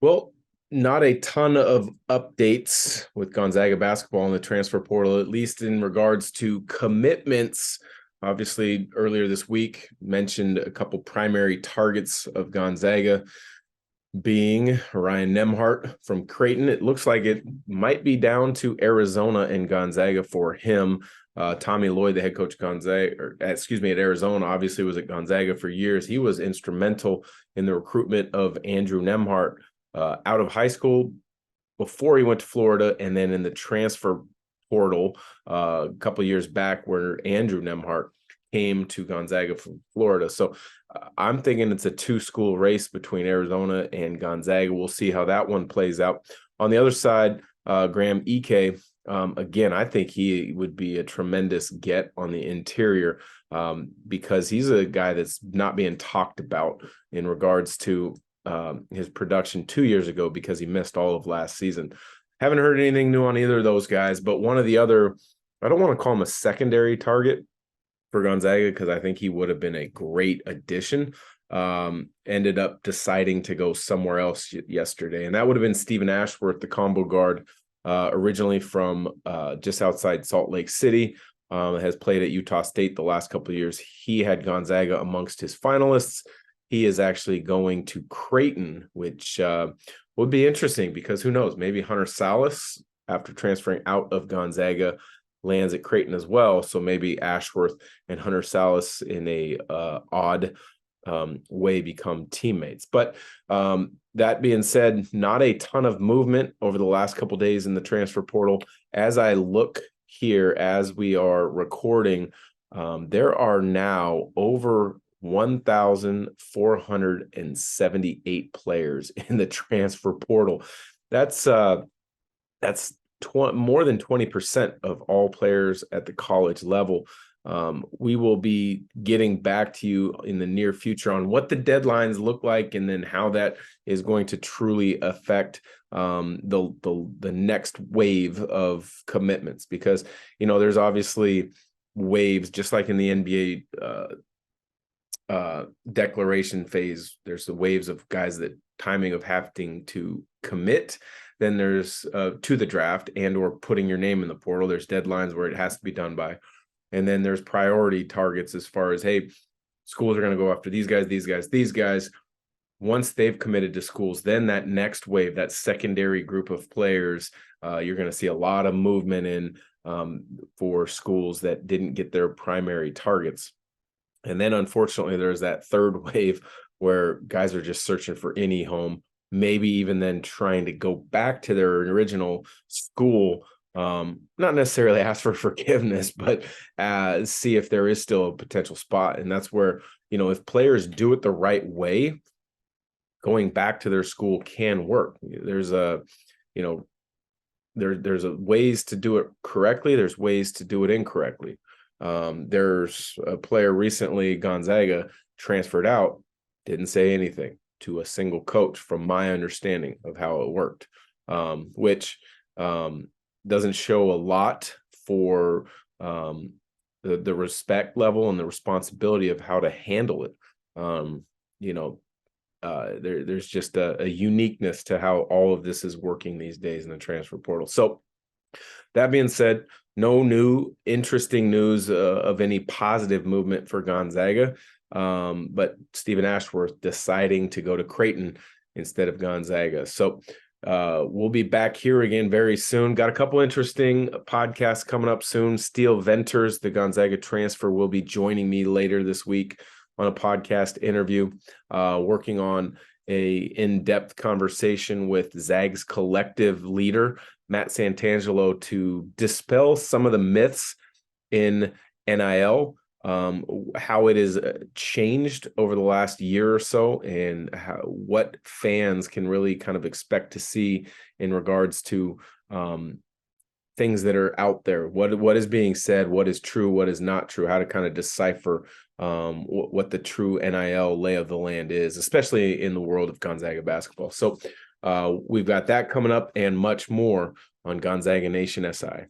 Well, not a ton of updates with Gonzaga basketball in the transfer portal, at least in regards to commitments. Obviously, earlier this week, mentioned a couple primary targets of Gonzaga being Ryan Nembhard from Creighton. It looks like it might be down to Arizona and Gonzaga for him. Tommy Lloyd, the head coach Gonzaga, at Arizona, obviously was at Gonzaga for years. He was instrumental in the recruitment of Andrew Nembhard out of high school before he went to Florida, and then in the transfer portal a couple years back where Andrew Nembhard came to Gonzaga from Florida. So I'm thinking it's a two-school race between Arizona and Gonzaga. We'll see how that one plays out. On the other side, Graham Ike, again, I think he would be a tremendous get on the interior because he's a guy that's not being talked about in regards to his production 2 years ago because he missed all of last season. Haven't heard anything new on either of those guys, but one of the other, I don't want to call him a secondary target for Gonzaga because I think he would have been a great addition. Ended up deciding to go somewhere else yesterday, and that would have been Stephen Ashworth, the combo guard, originally from just outside Salt Lake City, has played at Utah State the last couple of years. He had Gonzaga amongst his finalists. He is actually going to Creighton, which would be interesting because who knows, maybe Hunter Salas, after transferring out of Gonzaga, lands at Creighton as well. So maybe Ashworth and Hunter Salas in a odd way become teammates. But that being said, not a ton of movement over the last couple of days in the transfer portal. As I look here, as we are recording, there are now over 1,478 players in the transfer portal. That's more than 20% of all players at the college level. We will be getting back to you in the near future on what the deadlines look like and then how that is going to truly affect the next wave of commitments, because there's obviously waves, just like in the NBA declaration phase. There's the waves of guys that timing of having to commit. Then there's to the draft and or putting your name in the portal. There's deadlines where it has to be done by. And then there's priority targets as far as, hey, schools are going to go after these guys. Once they've committed to schools, then that next wave, that secondary group of players, you're going to see a lot of movement in for schools that didn't get their primary targets. And then unfortunately, there's that third wave where guys are just searching for any home, maybe even then trying to go back to their original school, not necessarily ask for forgiveness, but see if there is still a potential spot. And that's where, if players do it the right way, going back to their school can work. There's there's ways to do it correctly. There's ways to do it incorrectly. There's a player recently, Gonzaga, transferred out, didn't say anything to a single coach from my understanding of how it worked, which doesn't show a lot for the respect level and the responsibility of how to handle it. There's just a uniqueness to how all of this is working these days in the transfer portal. So that being said, no new interesting news of any positive movement for Gonzaga, but Stephen Ashworth deciding to go to Creighton instead of Gonzaga. So we'll be back here again very soon. Got a couple interesting podcasts coming up soon. Steele Venters, the Gonzaga transfer, will be joining me later this week on a podcast interview, working on a in-depth conversation with Zags collective leader Matt Santangelo to dispel some of the myths in NIL, how it has changed over the last year or so, and what fans can really kind of expect to see in regards to things that are out there. What is being said, what is true, what is not true, how to kind of decipher what the true NIL lay of the land is, especially in the world of Gonzaga basketball. So we've got that coming up and much more on Gonzaga Nation SI.